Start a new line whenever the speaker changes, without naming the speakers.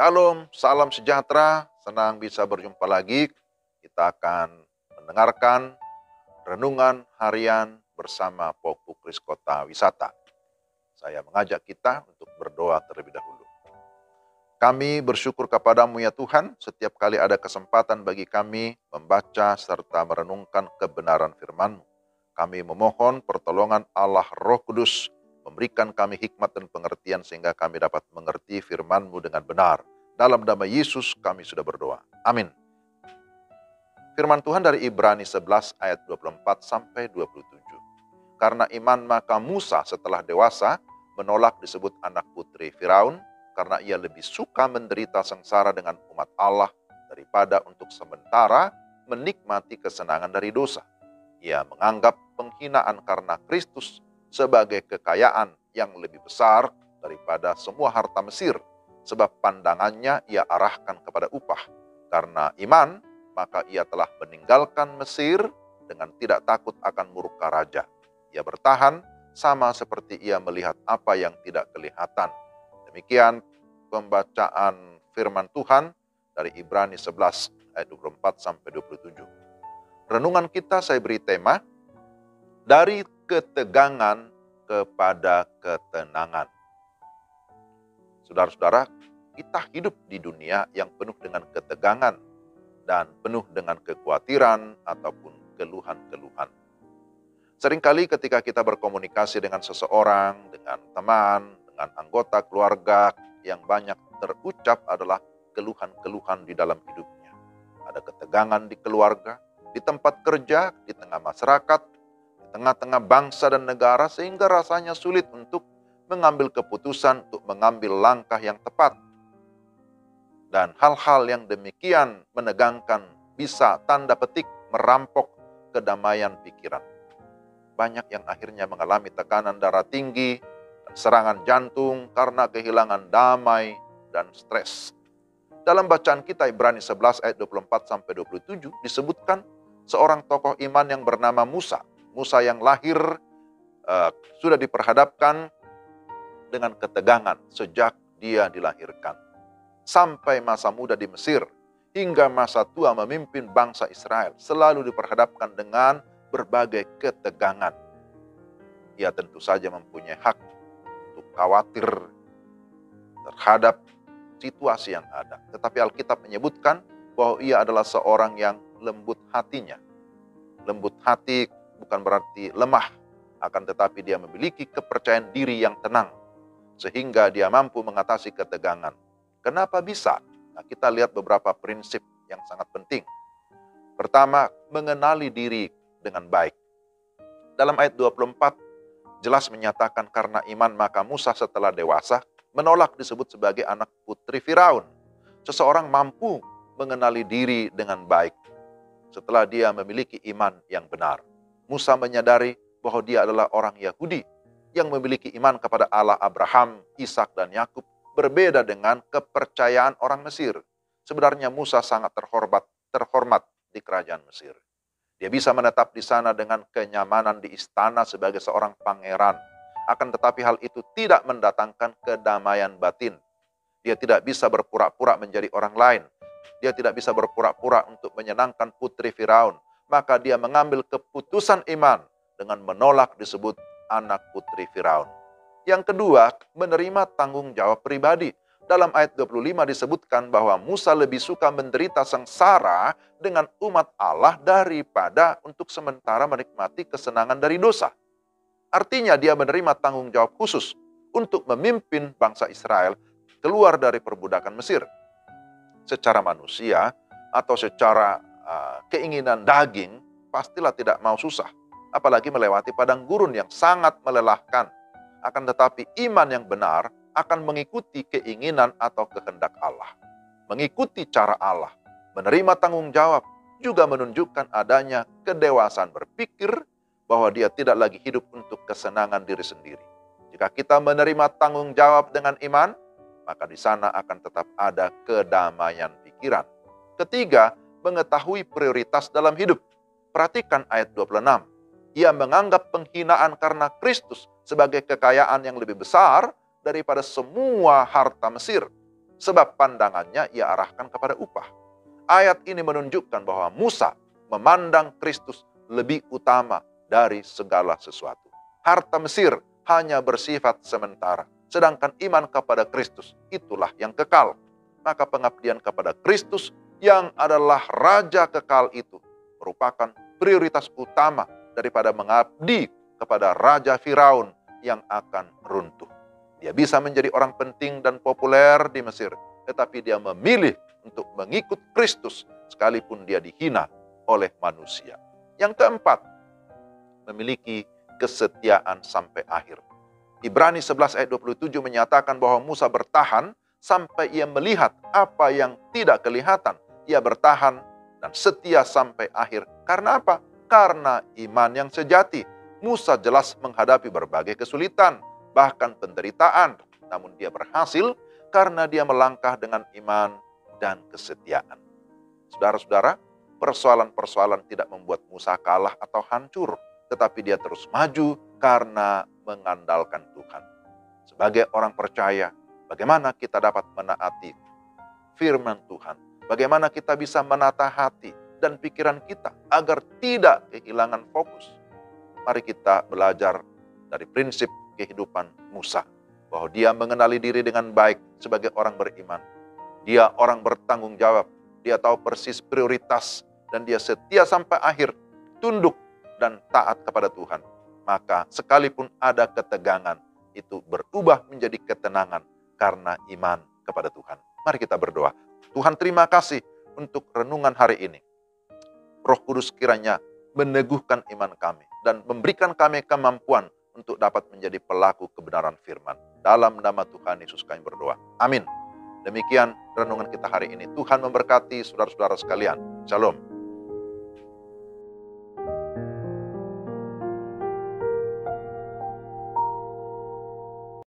Shalom, salam sejahtera, senang bisa berjumpa lagi. Kita akan mendengarkan renungan harian bersama Poku Kris Kota Wisata. Saya mengajak kita untuk berdoa terlebih dahulu. Kami bersyukur kepadamu ya Tuhan, setiap kali ada kesempatan bagi kami membaca serta merenungkan kebenaran firman-Mu. Kami memohon pertolongan Allah Roh Kudus, memberikan kami hikmat dan pengertian sehingga kami dapat mengerti firman-Mu dengan benar. Dalam nama Yesus kami sudah berdoa. Amin. Firman Tuhan dari Ibrani 11 ayat 24 sampai 27. Karena iman maka Musa setelah dewasa menolak disebut anak putri Firaun, karena ia lebih suka menderita sengsara dengan umat Allah daripada untuk sementara menikmati kesenangan dari dosa. Ia menganggap penghinaan karena Kristus sebagai kekayaan yang lebih besar daripada semua harta Mesir, sebab pandangannya ia arahkan kepada upah. Karena iman, maka ia telah meninggalkan Mesir dengan tidak takut akan murka raja. Ia bertahan sama seperti ia melihat apa yang tidak kelihatan. Demikian pembacaan firman Tuhan dari Ibrani 11 ayat 24 sampai 27. Renungan kita saya beri tema dari ketegangan kepada ketenangan. Saudara-saudara, kita hidup di dunia yang penuh dengan ketegangan dan penuh dengan kekhawatiran ataupun keluhan-keluhan. Seringkali ketika kita berkomunikasi dengan seseorang, dengan teman, dengan anggota keluarga, yang banyak terucap adalah keluhan-keluhan di dalam hidupnya. Ada ketegangan di keluarga, di tempat kerja, di tengah masyarakat, di tengah-tengah bangsa dan negara, sehingga rasanya sulit untuk mengambil keputusan, untuk mengambil langkah yang tepat. Dan hal-hal yang demikian menegangkan bisa tanda petik merampok kedamaian pikiran. Banyak yang akhirnya mengalami tekanan darah tinggi, serangan jantung karena kehilangan damai dan stres. Dalam bacaan kita Ibrani 11 ayat 24 sampai 27 disebutkan seorang tokoh iman yang bernama Musa. Musa yang lahir sudah diperhadapkan dengan ketegangan sejak dia dilahirkan. Sampai masa muda di Mesir hingga masa tua memimpin bangsa Israel selalu diperhadapkan dengan berbagai ketegangan. Ia tentu saja mempunyai hak untuk khawatir terhadap situasi yang ada. Tetapi Alkitab menyebutkan bahwa ia adalah seorang yang lembut hatinya. Lembut hati bukan berarti lemah, akan tetapi dia memiliki kepercayaan diri yang tenang, sehingga dia mampu mengatasi ketegangan. Kenapa bisa? Nah, kita lihat beberapa prinsip yang sangat penting. Pertama, mengenali diri dengan baik. Dalam ayat 24, jelas menyatakan karena iman maka Musa setelah dewasa menolak disebut sebagai anak putri Firaun. Seseorang mampu mengenali diri dengan baik setelah dia memiliki iman yang benar. Musa menyadari bahwa dia adalah orang Yahudi yang memiliki iman kepada Allah Abraham, Ishak dan Yakub, berbeda dengan kepercayaan orang Mesir. Sebenarnya Musa sangat terhormat di kerajaan Mesir. Dia bisa menetap di sana dengan kenyamanan di istana sebagai seorang pangeran. Akan tetapi hal itu tidak mendatangkan kedamaian batin. Dia tidak bisa berpura-pura menjadi orang lain. Dia tidak bisa berpura-pura untuk menyenangkan putri Firaun. Maka dia mengambil keputusan iman dengan menolak disebut anak putri Firaun. Yang kedua, menerima tanggung jawab pribadi. Dalam ayat 25 disebutkan bahwa Musa lebih suka menderita sengsara dengan umat Allah daripada untuk sementara menikmati kesenangan dari dosa. Artinya dia menerima tanggung jawab khusus untuk memimpin bangsa Israel keluar dari perbudakan Mesir. Secara manusia atau secara keinginan daging, pastilah tidak mau susah. Apalagi melewati padang gurun yang sangat melelahkan. Akan tetapi iman yang benar akan mengikuti keinginan atau kehendak Allah. Mengikuti cara Allah, menerima tanggung jawab, juga menunjukkan adanya kedewasaan berpikir bahwa dia tidak lagi hidup untuk kesenangan diri sendiri. Jika kita menerima tanggung jawab dengan iman, maka di sana akan tetap ada kedamaian pikiran. Ketiga, mengetahui prioritas dalam hidup. Perhatikan ayat 26. Ia menganggap penghinaan karena Kristus sebagai kekayaan yang lebih besar daripada semua harta Mesir, sebab pandangannya ia arahkan kepada upah. Ayat ini menunjukkan bahwa Musa memandang Kristus lebih utama dari segala sesuatu. Harta Mesir hanya bersifat sementara, sedangkan iman kepada Kristus itulah yang kekal. Maka pengabdian kepada Kristus yang adalah Raja kekal itu merupakan prioritas utama daripada mengabdi kepada Raja Firaun yang akan runtuh. Dia bisa menjadi orang penting dan populer di Mesir, tetapi dia memilih untuk mengikut Kristus sekalipun dia dihina oleh manusia. Yang keempat, memiliki kesetiaan sampai akhir. Ibrani 11 ayat 27 menyatakan bahwa Musa bertahan sampai ia melihat apa yang tidak kelihatan. Ia bertahan dan setia sampai akhir. Karena apa? Karena iman yang sejati. Musa jelas menghadapi berbagai kesulitan, bahkan penderitaan. Namun dia berhasil karena dia melangkah dengan iman dan kesetiaan. Saudara-saudara, persoalan-persoalan tidak membuat Musa kalah atau hancur, tetapi dia terus maju karena mengandalkan Tuhan. Sebagai orang percaya, bagaimana kita dapat menaati firman Tuhan? Bagaimana kita bisa menata hati dan pikiran kita agar tidak kehilangan fokus? Mari kita belajar dari prinsip kehidupan Musa, bahwa dia mengenali diri dengan baik sebagai orang beriman. Dia orang bertanggung jawab, dia tahu persis prioritas, dan dia setia sampai akhir, tunduk dan taat kepada Tuhan. Maka sekalipun ada ketegangan, itu berubah menjadi ketenangan karena iman kepada Tuhan. Mari kita berdoa. Tuhan, terima kasih untuk renungan hari ini. Roh Kudus kiranya meneguhkan iman kami dan memberikan kami kemampuan untuk dapat menjadi pelaku kebenaran firman. Dalam nama Tuhan Yesus kami berdoa. Amin. Demikian renungan kita hari ini. Tuhan memberkati saudara-saudara sekalian. Shalom.